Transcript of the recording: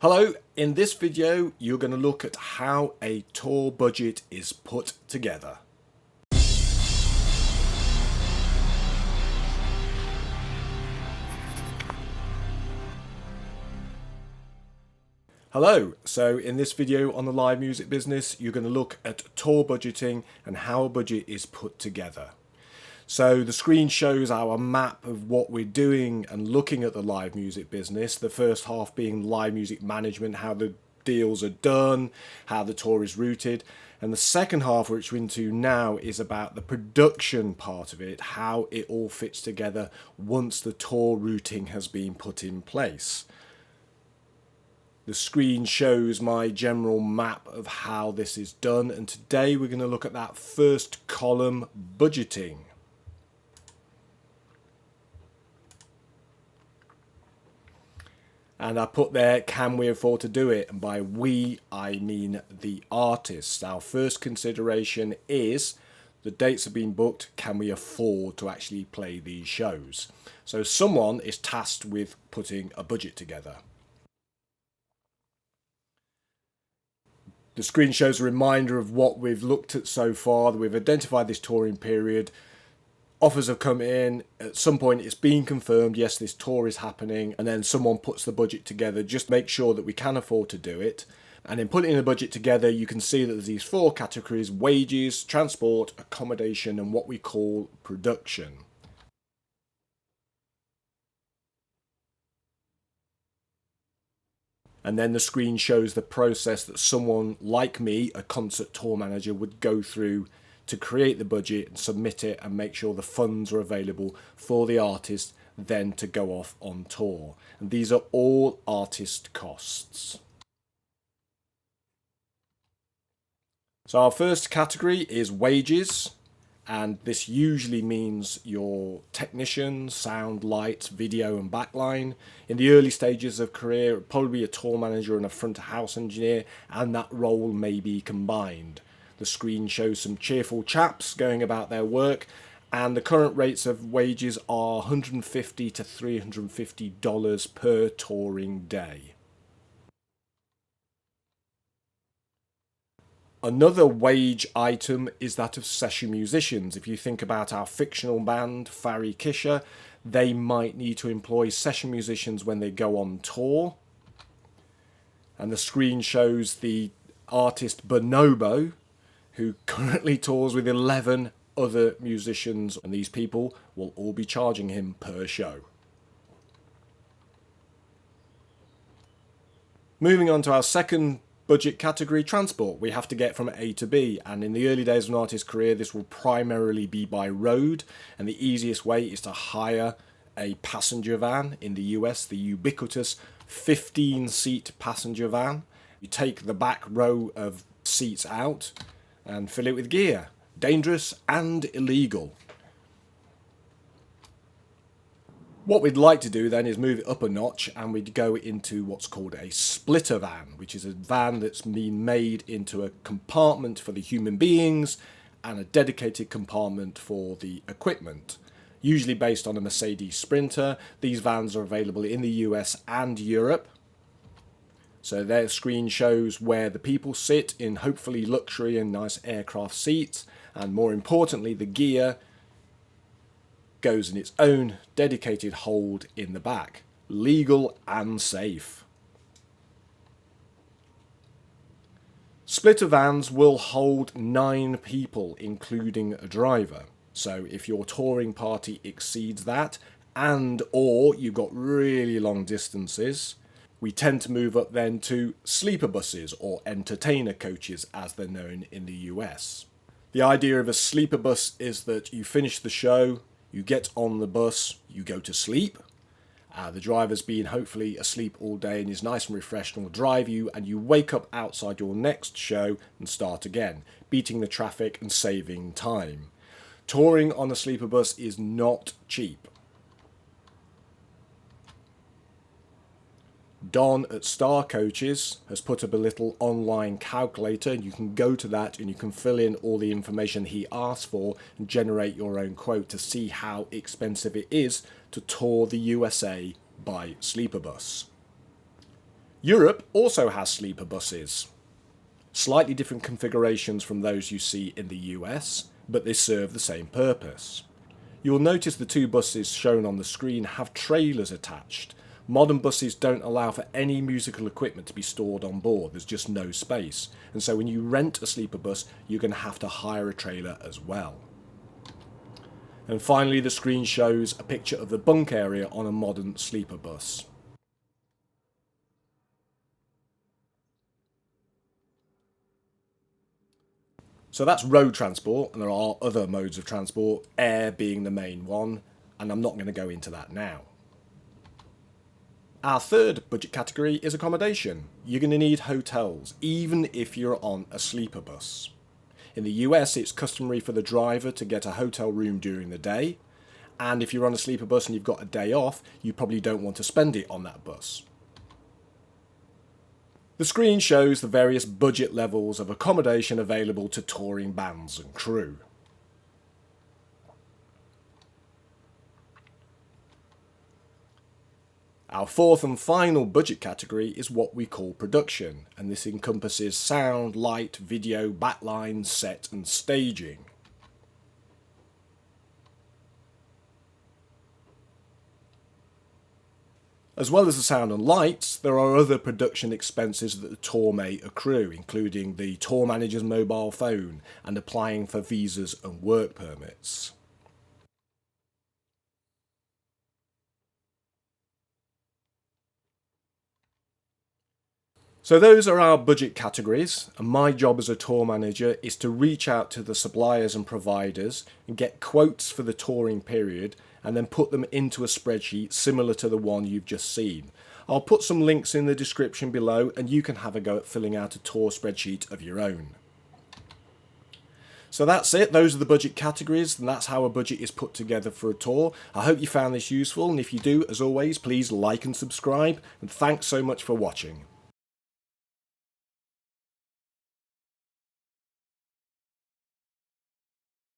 Hello, in this video you're going to look at how a tour budget is put together. Hello, so in this video on the live music business you're going to look at tour budgeting and how a budget is put together. So the screen shows our map of what we're doing and looking at the live music business. The first half being live music management, how the deals are done, how the tour is routed. And the second half, which we're into now, is about the production part of it, how it all fits together once the tour routing has been put in place. The screen shows my general map of how this is done, and today we're going to look at that first column, budgeting. And I put there, can we afford to do it? And by we, I mean the artists. Our first consideration is the dates have been booked. Can we afford to actually play these shows? So someone is tasked with putting a budget together. The screen shows a reminder of what we've looked at so far. We've identified this touring period. Offers have come in, at some point it's been confirmed, yes, this tour is happening, and then someone puts the budget together, just make sure that we can afford to do it. And in putting the budget together, you can see that there's these four categories: wages, transport, accommodation, and what we call production. And then the screen shows the process that someone like me, a concert tour manager, would go through to create the budget and submit it and make sure the funds are available for the artist then to go off on tour. And these are all artist costs. So our first category is wages, and this usually means your technician, sound, lights, video and backline. In the early stages of career, probably a tour manager and a front of house engineer, and that role may be combined. The screen shows some cheerful chaps going about their work, and the current rates of wages are $150 to $350 per touring day. Another wage item is that of session musicians. If you think about our fictional band, Fari Kisha, they might need to employ session musicians when they go on tour. And the screen shows the artist Bonobo, who currently tours with 11 other musicians, and these people will all be charging him per show. Moving on to our second budget category, transport. We have to get from A to B, and in the early days of an artist's career this will primarily be by road, and the easiest way is to hire a passenger van. In the US, the ubiquitous 15-seat passenger van. You take the back row of seats out and fill it with gear. Dangerous and illegal. What we'd like to do then is move it up a notch, and we'd go into what's called a splitter van, which is a van that's been made into a compartment for the human beings and a dedicated compartment for the equipment. Usually based on a Mercedes Sprinter. These vans are available in the US and Europe. So their screen shows where the people sit in hopefully luxury and nice aircraft seats, and more importantly the gear goes in its own dedicated hold in the back. Legal and safe. Splitter vans will hold 9 people including a driver. So if your touring party exceeds that, and or you've got really long distances, we tend to move up then to sleeper buses, or entertainer coaches as they're known in the US. The idea of a sleeper bus is that you finish the show, you get on the bus, you go to sleep. The driver's been hopefully asleep all day and is nice and refreshed and will drive you, and you wake up outside your next show and start again, beating the traffic and saving time. Touring on a sleeper bus is not cheap. Don at Star Coaches has put up a little online calculator, and you can go to that and you can fill in all the information he asks for and generate your own quote to see how expensive it is to tour the USA by sleeper bus. Europe also has sleeper buses. Slightly different configurations from those you see in the US, but they serve the same purpose. You will notice the two buses shown on the screen have trailers attached. Modern buses don't allow for any musical equipment to be stored on board, there's just no space. And so when you rent a sleeper bus, you're going to have to hire a trailer as well. And finally, the screen shows a picture of the bunk area on a modern sleeper bus. So that's road transport, and there are other modes of transport, air being the main one, and I'm not going to go into that now. Our third budget category is accommodation. You're going to need hotels, even if you're on a sleeper bus. In the US, it's customary for the driver to get a hotel room during the day, and if you're on a sleeper bus and you've got a day off, you probably don't want to spend it on that bus. The screen shows the various budget levels of accommodation available to touring bands and crew. Our fourth and final budget category is what we call production, and this encompasses sound, light, video, backline, set and staging. As well as the sound and lights, there are other production expenses that the tour may accrue, including the tour manager's mobile phone and applying for visas and work permits. So those are our budget categories, and my job as a tour manager is to reach out to the suppliers and providers and get quotes for the touring period and then put them into a spreadsheet similar to the one you've just seen. I'll put some links in the description below and you can have a go at filling out a tour spreadsheet of your own. So that's it, those are the budget categories, and that's how a budget is put together for a tour. I hope you found this useful, and if you do, as always, please like and subscribe, and thanks so much for watching.